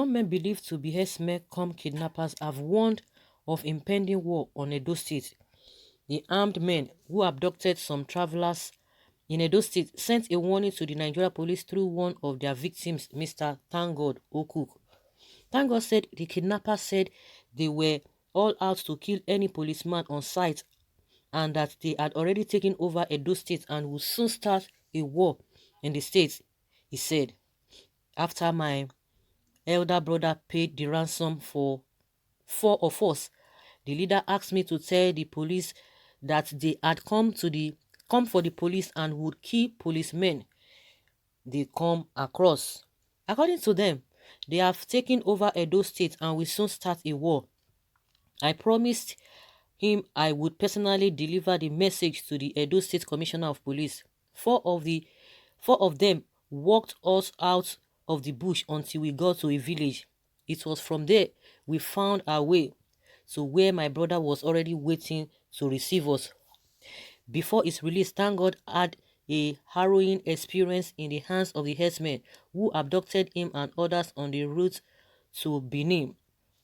Gunmen believed to be Herdsmen come kidnappers have warned of impending war on Edo State. The armed men who abducted some travelers in Edo State sent a warning to the Nigeria police through one of their victims, Mr. Okuk. Thank said the kidnappers said they were all out to kill any policeman on sight and that they had already taken over Edo State and would soon start a war in the state. He said, after my elder brother paid the ransom for 4 of us, the leader asked me to tell the police that they had come for the police and would kill policemen they come across. According to them, they have taken over Edo State and will soon start a war. I promised him I would personally deliver the message to the Edo State Commissioner of Police. Four of them walked us out of the bush until we got to a village. It was from there we found our way to where my brother was already waiting to receive us. Before his release, Thank God had a harrowing experience in the hands of the herdsmen who abducted him and others on the route to Benin,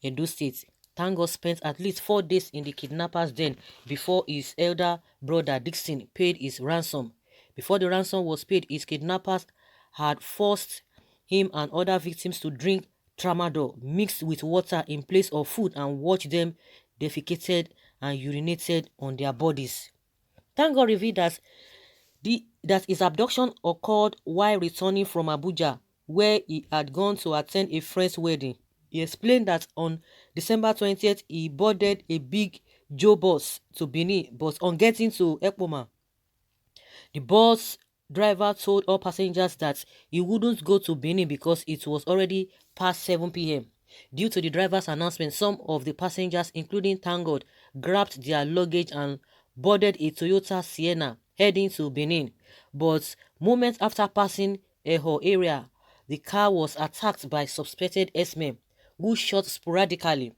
Edo State. Thank God spent at least 4 days in the kidnappers' den before his elder brother Dixon paid his ransom. Before the ransom was paid, his kidnappers had forced him and other victims to drink tramadol mixed with water in place of food and watch them defecated and urinated on their bodies. Thank God revealed that his abduction occurred while returning from Abuja, where he had gone to attend a friend's wedding. He explained that on December 20th, he boarded a big Joe bus to Benin, but on getting to Ekpoma, the bus driver told all passengers that he wouldn't go to Benin because it was already past 7 p.m. Due to the driver's announcement, some of the passengers, including Thank God, grabbed their luggage and boarded a Toyota Sienna heading to Benin. But moments after passing Eho area, the car was attacked by suspected herdsmen who shot sporadically.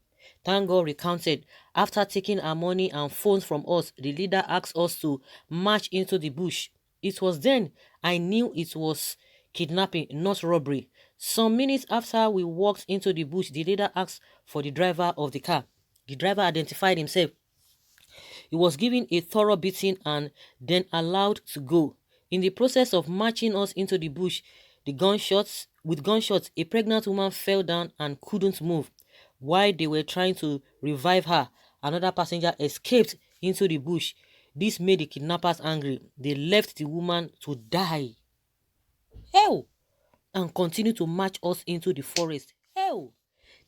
Thank God recounted, after taking our money and phones from us, the leader asked us to march into the bush. It was then I knew it was kidnapping, not robbery. Some minutes after we walked into the bush, the leader asked for the driver of the car. The driver identified himself. He was given a thorough beating and then allowed to go. In the process of marching us into the bush, with gunshots, a pregnant woman fell down and couldn't move. While they were trying to revive her, another passenger escaped into the bush. This made the kidnappers angry. They left the woman to die. Hell! And continued to march us into the forest. Hell!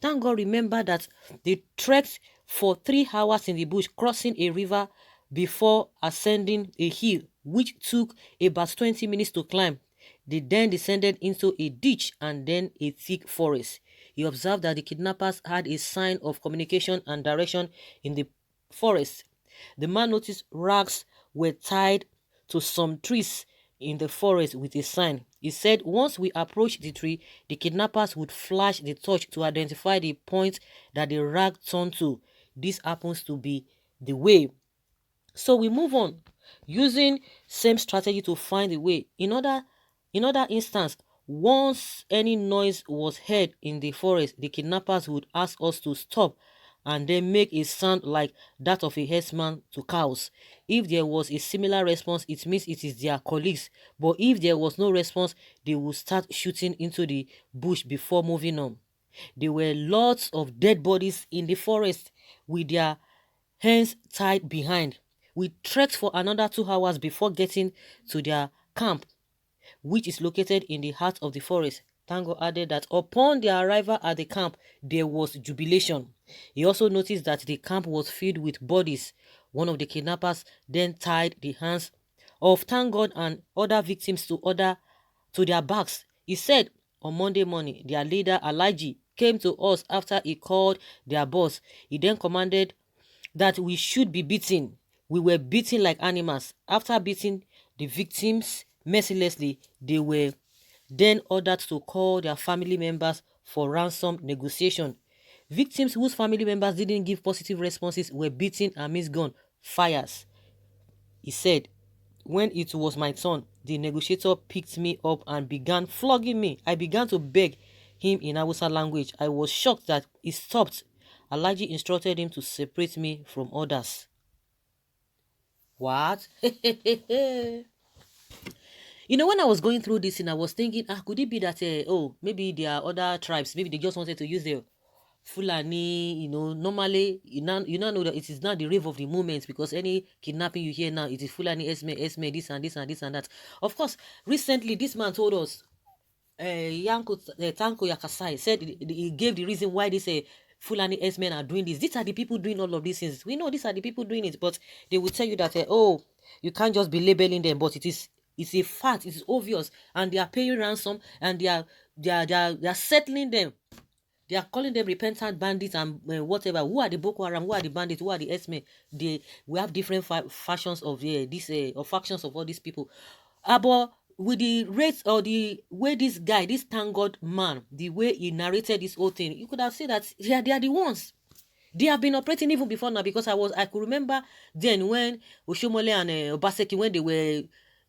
Thank God remember that they trekked for 3 hours in the bush, crossing a river before ascending a hill, which took about 20 minutes to climb. They then descended into a ditch and then a thick forest. He observed that the kidnappers had a sign of communication and direction in the forest. The man noticed rags were tied to some trees in the forest with a sign. He said once we approached the tree, the kidnappers would flash the torch to identify the point that the rag turned to. This happens to be the way. So we move on, using same strategy to find the way. In other instance, once any noise was heard in the forest, the kidnappers would ask us to stop and then make a sound like that of a herdsman to cows. If there was a similar response, it means it is their colleagues. But if there was no response, they would start shooting into the bush before moving on. There were lots of dead bodies in the forest with their hands tied behind. We trekked for another 2 hours before getting to their camp, which is located in the heart of the forest. Tango added that upon their arrival at the camp, there was jubilation. He also noticed that the camp was filled with bodies. One of the kidnappers then tied the hands of Thank God and other victims to their backs. He said on Monday morning, their leader Alaji came to us after he called their boss. He then commanded that we should be beaten. We were beaten like animals. After beating the victims mercilessly, they were then ordered to call their family members for ransom negotiation. Victims whose family members didn't give positive responses were beaten amidst gun fires. He said, when it was my turn, the negotiator picked me up and began flogging me. I began to beg him in Hausa language. I was shocked that he stopped. Alhaji instructed him to separate me from others. What? You know, when I was going through this and I was thinking, could it be that, oh, maybe there are other tribes, maybe they just wanted to use the Fulani, normally, you now know that it is not the rave of the moment, because any kidnapping you hear now, it is Fulani, Esme, this and this and this and that. Of course, recently, this man told us, Tanko Yakasai said he gave the reason why this Fulani Herdsmen are doing this. These are the people doing all of these things. We know these are the people doing it, but they will tell you that, oh, you can't just be labeling them, but it's a fact, it's obvious, and they are paying ransom, and they are settling them. They are calling them repentant bandits and whatever. Who are the Boko Haram? Who are the bandits? Who are the Herdsmen? We have different factions of or factions of all these people. But with the rates or the way this guy, this thank God man, the way he narrated this whole thing, you could have said that they are the ones. They have been operating even before now, because I could remember then when Oshomole and Obaseki, when they were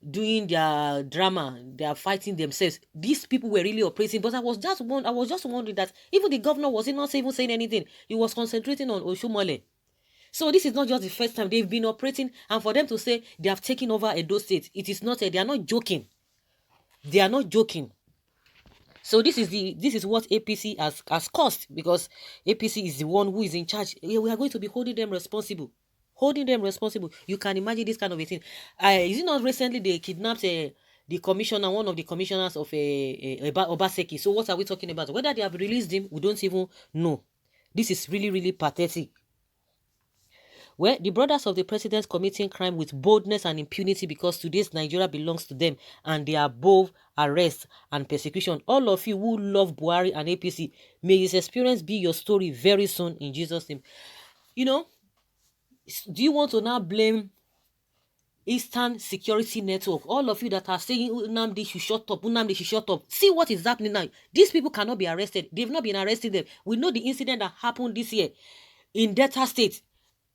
doing their drama, they are fighting themselves. These people were really operating, but I was just wondering that even the governor was not even saying anything. He was concentrating on Oshomole. So this is not just the first time they've been operating, and for them to say they have taken over Edo State, it is not. They are not joking. They are not joking. So this is what APC has caused, because APC is the one who is in charge. We are going to be holding them responsible. You can imagine this kind of a thing. Is it not recently they kidnapped the commissioner, one of the commissioners of Obaseki? So what are we talking about? Whether they have released him, we don't even know. This is really, really pathetic. Well, the brothers of the president committing crime with boldness and impunity, because today's Nigeria belongs to them and they are above arrest and persecution. All of you who love Buhari and APC, may his experience be your story very soon in Jesus' name. You know, do you want to now blame Eastern Security Network? All of you that are saying Nnamdi should shut up, Nnamdi should shut up. See what is happening now. These people cannot be arrested. They've not been arresting them. We know the incident that happened this year in Delta State.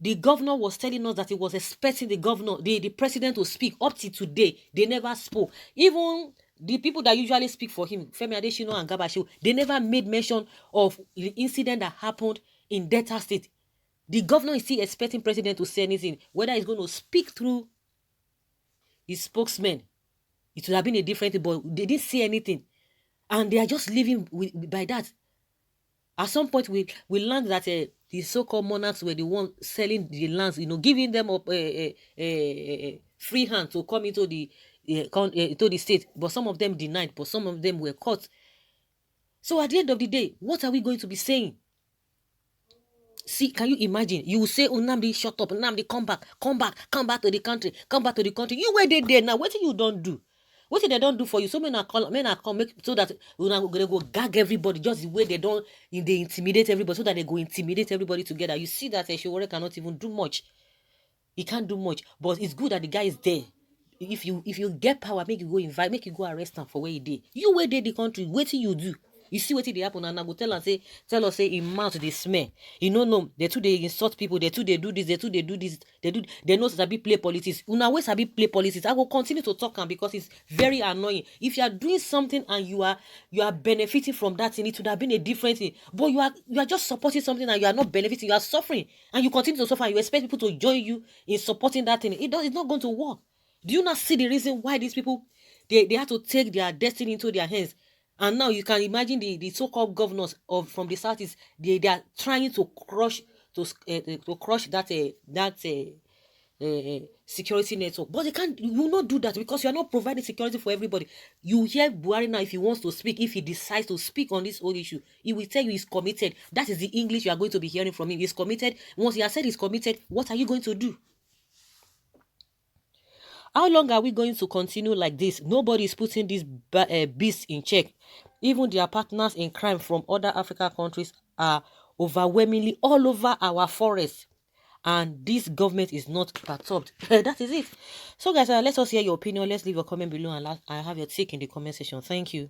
The governor was telling us that he was expecting the president to speak. Up to today, they never spoke. Even the people that usually speak for him, Femi Adesina and Gabashew, they never made mention of the incident that happened in Delta State. The governor is still expecting president to say anything, whether he's going to speak through his spokesman. It would have been a different thing, but they didn't say anything, and they are just living by that. At some point, we learned that the so-called monarchs were the ones selling the lands, giving them up free hand to come into the state. But some of them denied, but some of them were caught. So at the end of the day, what are we going to be saying? See, can you imagine? You will say, Nnamdi, shut up. Nnamdi, come back to the country. You were there now. What you don't do? What they don't do for you? So men are come make so that they go gag everybody just the way they intimidate everybody, so that they go intimidate everybody together. You see that Showore cannot even do much. He can't do much, but it's good that the guy is there. If you get power, make you go arrest him for where he did. You were there the country. What do you do? You see what they happen, and I go tell us say in mouth they smell. No, they too they insult people, they too they do this, they know sabi play politics. Una always sabi play politics. I will continue to talk because it's very annoying. If you are doing something and you are benefiting from that thing, it would have been a different thing. But you are just supporting something and you are not benefiting, you are suffering, and you continue to suffer, and you expect people to join you in supporting that thing. It's not going to work. Do you not see the reason why these people they have to take their destiny into their hands? And now you can imagine the so-called governors from the southeast. They are trying to crush that security network, but they can't. You will not do that because you are not providing security for everybody. You hear Buhari now, if he wants to speak, if he decides to speak on this whole issue, he will tell you he's committed. That is the English you are going to be hearing from him. He's committed. Once he has said he's committed, what are you going to do? How long are we going to continue like this? Nobody is putting this beast in check. Even their partners in crime from other African countries are overwhelmingly all over our forests. And this government is not perturbed. That is it. So guys, let us hear your opinion. Let's leave a comment below and I have your take in the comment section. Thank you.